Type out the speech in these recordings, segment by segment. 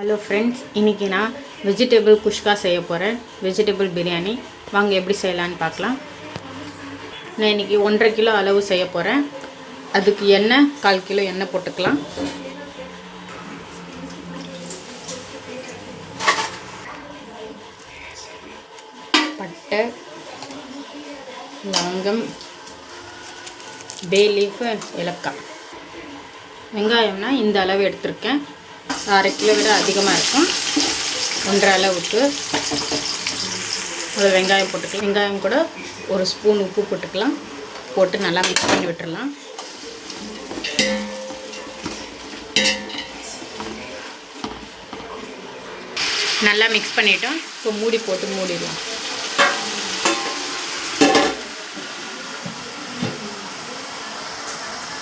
Hello friends, இன்றைக்கி நான் vegetable kuska செய்ய போகிறேன். வெஜிடபிள் பிரியாணி வாங்க எப்படி செய்யலான்னு பார்க்கலாம். நான் இன்றைக்கி 1.5 கிலோ அளவு செய்ய போகிறேன். அதுக்கு எண்ணெய் 1/4 கிலோ எண்ணெய் போட்டுக்கலாம். பட்டை, லவங்கம், பே லீஃப், ஏலக்காய். வெங்காயம்னா இந்த அளவு எடுத்திருக்கேன். 1/2 கிலோ விட அதிகமாக இருக்கும். 1.5 அளவுக்கு ஒரு வெங்காயம் போட்டுக்கலாம். வெங்காயம் கூட 1 ஸ்பூன் உப்பு போட்டுக்கலாம். போட்டு நல்லா மிக்ஸ் பண்ணி விட்டுடலாம். நல்லா மிக்ஸ் பண்ணிட்டோம். இப்போ மூடி போட்டு மூடிடலாம்.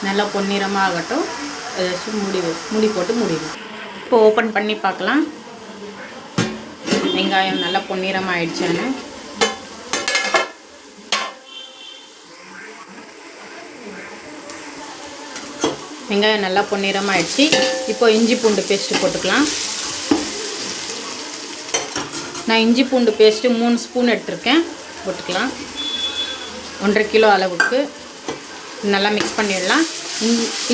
நல்லா பொன்னிறமாக ஆகட்டும். ஏதாச்சும் மூடி போட்டு மூடிடலாம். இப்போ ஓப்பன் பண்ணி பார்க்கலாம். வெங்காயம் நல்லா பொன்னிறமாக ஆயிடுச்சான்னு. வெங்காயம் நல்லா பொன்னிறமாக ஆயிடுச்சு. இப்போ இஞ்சி பூண்டு பேஸ்ட்டு போட்டுக்கலாம். நான் இஞ்சி பூண்டு பேஸ்ட்டு 3 ஸ்பூன் எடுத்திருக்கேன். போட்டுக்கலாம். 1.5 கிலோ அளவுக்கு நல்லா மிக்ஸ் பண்ணிடலாம்.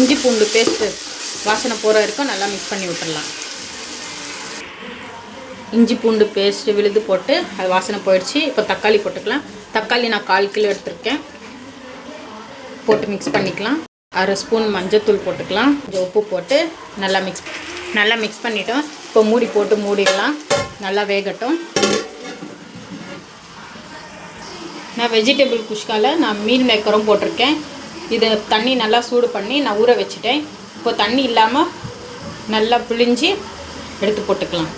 இஞ்சி பூண்டு பேஸ்ட்டு வாசனை போகிற வரைக்கும் நல்லா மிக்ஸ் பண்ணி விட்டுடலாம். இஞ்சி பூண்டு பேஸ்ட்டு விழுது போட்டு அது வாசனை போயிடுச்சு. இப்போ தக்காளி போட்டுக்கலாம். தக்காளி நான் 1/4 கிலோ எடுத்திருக்கேன். போட்டு மிக்ஸ் பண்ணிக்கலாம். 1/2 ஸ்பூன் மஞ்சத்தூள் போட்டுக்கலாம். கொஞ்சம் உப்பு போட்டு நல்லா மிக்ஸ் பண்ணிட்டோம். இப்போ மூடி போட்டு மூடிடலாம். நல்லா வேகட்டும். நான் வெஜிடபிள் குஷ்காவில் நான் மீல் மேக்கரும் போட்டிருக்கேன். இது தண்ணி நல்லா சூடு பண்ணி நான் ஊற வச்சுட்டேன். இப்போ தண்ணி இல்லாமல் நல்லா பிழிஞ்சு எடுத்து போட்டுக்கலாம்.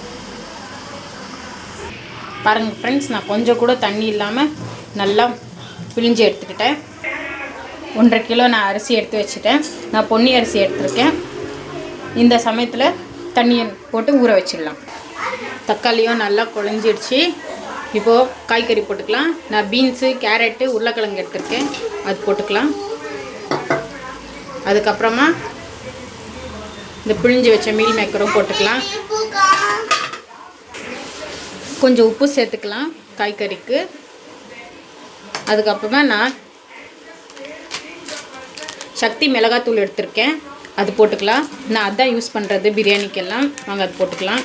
பாருங்கள் ஃப்ரெண்ட்ஸ், நான் கொஞ்சம் கூட தண்ணி இல்லாமல் நல்லா பிழிஞ்சு எடுத்துக்கிட்டேன். 1.5 கிலோ நான் அரிசி எடுத்து வச்சுட்டேன். நான் பொன்னி அரிசி எடுத்துருக்கேன். இந்த சமயத்தில் தண்ணியை போட்டு ஊற வச்சிடலாம். தக்காளியும் நல்லா குழஞ்சிடுச்சு. இப்போது காய்கறி போட்டுக்கலாம். நான் பீன்ஸு, கேரட்டு, உருளைக்கிழங்கு எடுத்துருக்கேன். அது போட்டுக்கலாம். அதுக்கப்புறமா இந்த பிழிஞ்சு வச்ச மீல் மேக்கரும் போட்டுக்கலாம். கொஞ்சம் உப்பு சேர்த்துக்கலாம் காய்கறிக்கு. அதுக்கப்புறமா நான் சக்தி மிளகாத்தூள் எடுத்திருக்கேன். அது போட்டுக்கலாம். நான் அதான் யூஸ் பண்ணுறது பிரியாணிக்கெல்லாம். நாங்கள் அது போட்டுக்கலாம்.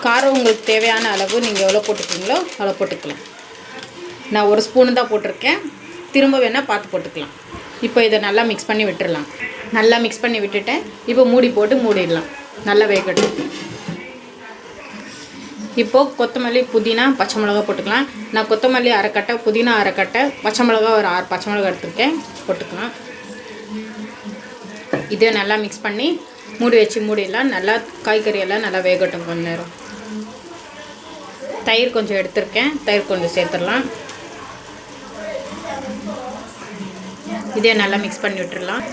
காரம் உங்களுக்கு தேவையான அளவு நீங்கள் எவ்வளோ போட்டுக்கிறீங்களோ அவ்வளோ போட்டுக்கலாம். நான் 1 ஸ்பூனு தான் போட்டிருக்கேன். திரும்ப வேணால் பார்த்து போட்டுக்கலாம். இப்போ இதை நல்லா மிக்ஸ் பண்ணி விட்டுடலாம். நல்லா மிக்ஸ் பண்ணி விட்டுட்டேன். இப்போ மூடி போட்டு மூடிடலாம். நல்லா வேகட்டும். இப்போது கொத்தமல்லி, புதினா, பச்சை மிளகா போட்டுக்கலாம். நான் கொத்தமல்லி 1/2 கட்டை, புதினா 1/2 கட்டை, பச்சை மிளகா ஒரு 6 பச்சை மிளகா எடுத்துருக்கேன். போட்டுக்கலாம். இதே நல்லா மிக்ஸ் பண்ணி மூடி வச்சு மூடிடலாம். நல்லா காய்கறியெல்லாம் நல்லா வேகட்டும் கொஞ்ச நேரம். தயிர் கொஞ்சம் எடுத்திருக்கேன். தயிர் கொஞ்சம் சேர்த்துடலாம். இதே நல்லா மிக்ஸ் பண்ணி விட்டுடலாம்.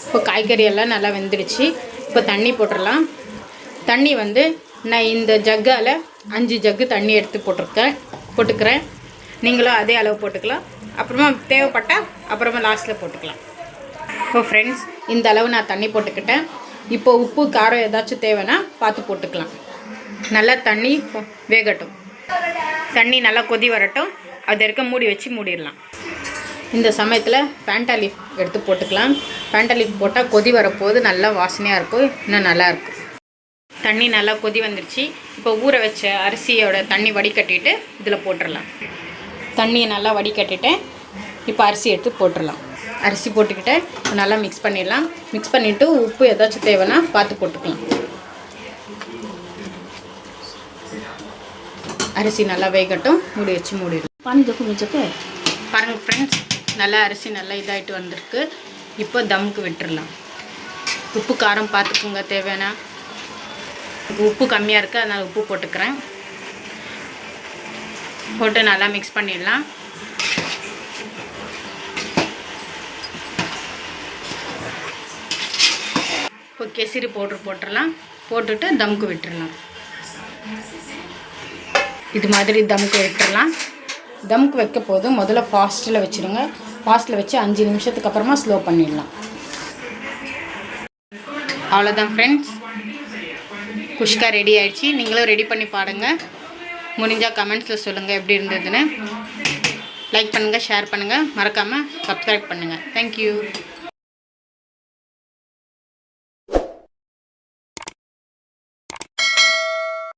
இப்போ காய்கறி எல்லாம் நல்லா வெந்துடுச்சு. இப்போ தண்ணி போட்டுடலாம். தண்ணி நான் இந்த ஜக்கால் 5 ஜக்கு தண்ணி எடுத்து போட்டுக்கிறேன். நீங்களும் அதே அளவு போட்டுக்கலாம். அப்புறமா தேவைப்பட்டால் அப்புறமா லாஸ்ட்டில் போட்டுக்கலாம். இப்போ ஃப்ரெண்ட்ஸ், இந்த அளவு நான் தண்ணி போட்டுக்கிட்டேன். இப்போ உப்பு, காரம் ஏதாச்சும் தேவைன்னா பார்த்து போட்டுக்கலாம். நல்லா தண்ணி வேகட்டும். தண்ணி நல்லா கொதி வரட்டும். அது வரைக்கும் மூடி வச்சு மூடிடலாம். இந்த சமயத்தில் ஃபேண்டா லீஃப் எடுத்து போட்டுக்கலாம். ஃபேண்டா லீஃப் போட்டால் கொதி வரப்போது நல்லா வாசனையாக இருக்கும். இன்னும் நல்லாயிருக்கும். தண்ணி நல்லா கொதி வந்துடுச்சு. இப்போ ஊற வச்ச அரிசியோட தண்ணி வடிகட்டிட்டு இதில் போட்டுடலாம். தண்ணியை நல்லா வடிகட்டிட்டேன். இப்போ அரிசி எடுத்து போட்டுடலாம். அரிசி போட்டுக்கிட்டு நல்லா மிக்ஸ் பண்ணிடலாம். மிக்ஸ் பண்ணிவிட்டு உப்பு ஏதாச்சும் தேவைன்னா பார்த்து போட்டுக்கலாம். அரிசி நல்லா வேகட்டும். மூடி வச்சு மூடிடலாம். பாருங்கள் ஃப்ரெண்ட்ஸ், நல்லா அரிசி நல்லா இதாகிட்டு வந்திருக்கு. இப்போ தம்முக்கு விட்டுடலாம். உப்பு, காரம் பார்த்துக்குங்க தேவைன்னா. உப்பு கம்மியாக இருக்குது, அதனால் உப்பு போட்டுக்கிறேன். போட்டு நல்லா மிக்ஸ் பண்ணிடலாம். இப்போ கேசரி பவுட்ரு போட்டுடலாம். போட்டுட்டு தம்முக்கு விட்டுடலாம். இது மாதிரி தம்முக்கு விட்டுடலாம். தம்க்கு வைக்க போது முதல்ல ஃபாஸ்ட்டில் வச்சுருங்க. ஃபாஸ்ட்டில் வச்சு 5 நிமிஷத்துக்கு அப்புறமா ஸ்லோ பண்ணிடலாம். அவ்வளோதான் ஃப்ரெண்ட்ஸ், குஷ்கா ரெடி ஆகிடுச்சு. நீங்களும் ரெடி பண்ணி பாருங்கள். முடிஞ்சால் கமெண்ட்ஸில் சொல்லுங்கள் எப்படி இருந்ததுன்னு. லைக் பண்ணுங்கள், ஷேர் பண்ணுங்கள், மறக்காமல் சப்ஸ்கிரைப் பண்ணுங்கள். தேங்க்யூ.